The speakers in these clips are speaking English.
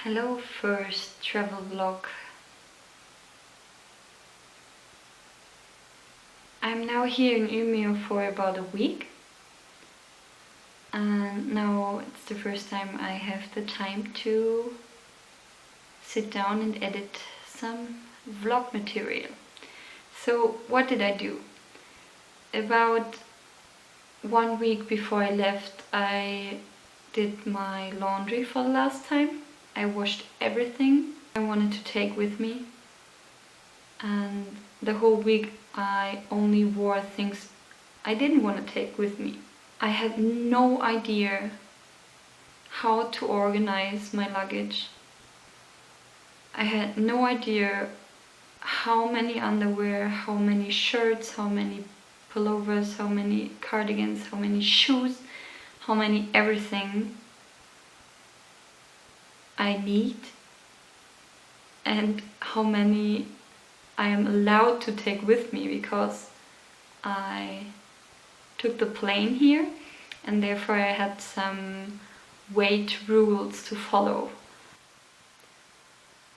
Hello, first travel vlog. I'm now here in Umeå for about a week, and now it's the first time I have the time to sit down and edit some vlog material. So what did I do? About 1 week before I left, I did my laundry for the last time. I washed everything I wanted to take with me, and the whole week I only wore things I didn't want to take with me. I had no idea how to organize my luggage. I had no idea how many underwear, how many shirts, how many pullovers, how many cardigans, how many shoes, how many everything I need, and how many I am allowed to take with me, because I took the plane here and therefore I had some weight rules to follow.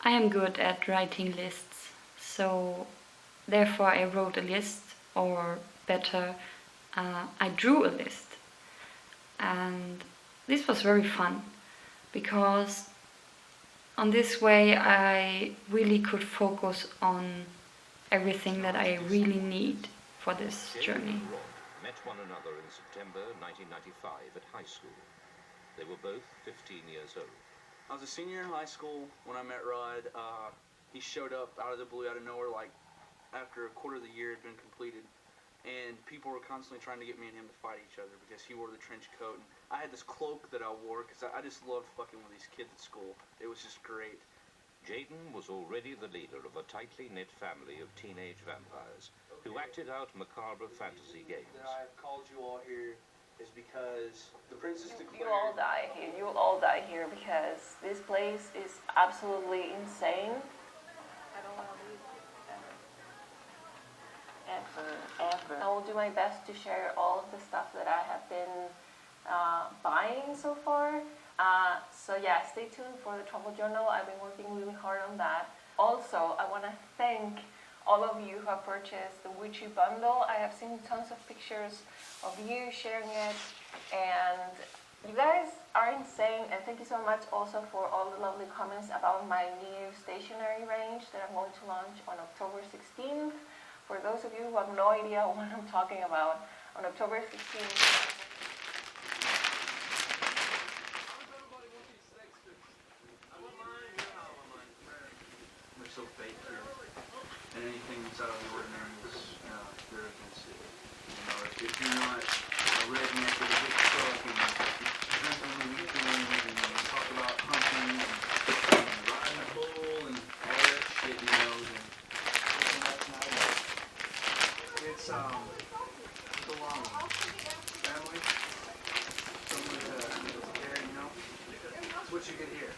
I am good at writing lists, so therefore I wrote a list, or better, I drew a list. And this was very fun, because on this way I really could focus on everything that I really need for this journey. Met one another in September 1995 at high school. They were both 15 years old. I was a senior in high school when I met Rod. He showed up out of the blue, out of nowhere, like after a quarter of the year had been completed, and people were constantly trying to get me and him to fight each other because he wore the trench coat, and I had this cloak that I wore because I just loved fucking with these kids at school. It was just great. Jaden was already the leader of a tightly knit family of teenage vampires who acted out macabre fantasy games. That I've called you all here is because the princess declared... You'll all die here. You'll all die here because this place is absolutely insane. I don't want to leave ever. I will do my best to share all of the stuff that I have been buying so far. So yeah, stay tuned for the travel journal. I've been working really hard on that. Also, I want to thank all of you who have purchased the Witchy bundle. I have seen tons of pictures of you sharing it, and you guys are insane. And thank you so much also for all the lovely comments about my new stationery range that I'm going to launch on October 16th. For those of you who have no idea what I'm talking about, on October 16th, so fake here, and anything that's out of the ordinary is they're against it. You know, if you're not a redneck with a big truck and drink on the weekends and talk about hunting and riding a bull and all that shit, you know, then that's not it. It's a long family, someone to care, you know. That's what you get here.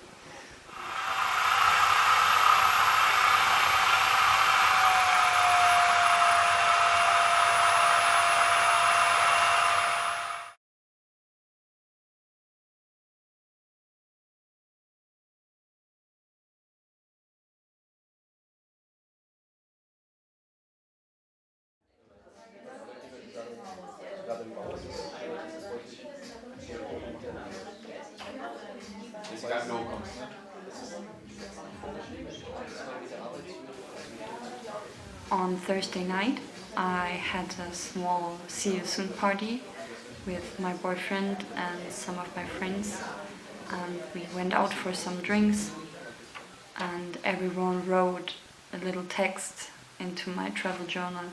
On Thursday night, I had a small see you soon party with my boyfriend and some of my friends, and we went out for some drinks, and everyone wrote a little text into my travel journal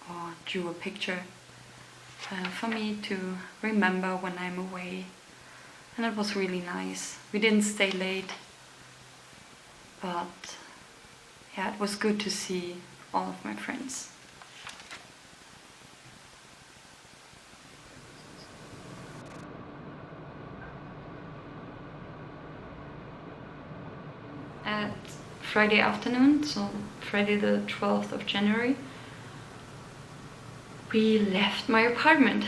or drew a picture for me to remember when I'm away, and it was really nice. We didn't stay late, but yeah, it was good to see all of my friends. At Friday afternoon, so Friday the 12th of January, we left my apartment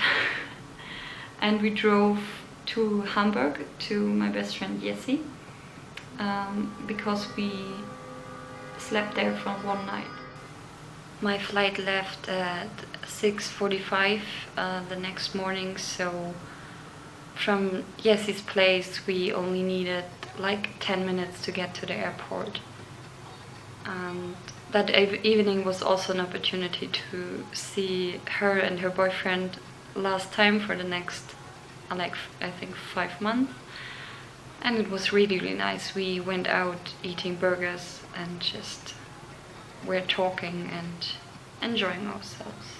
and we drove to Hamburg to my best friend Jessie. because we slept there for one night. My flight left at 6:45 the next morning, so from Jessi's place we only needed like 10 minutes to get to the airport. And that evening was also an opportunity to see her and her boyfriend last time for the next, like, I think 5 months. And it was really, really nice. We went out eating burgers and just were talking and enjoying ourselves.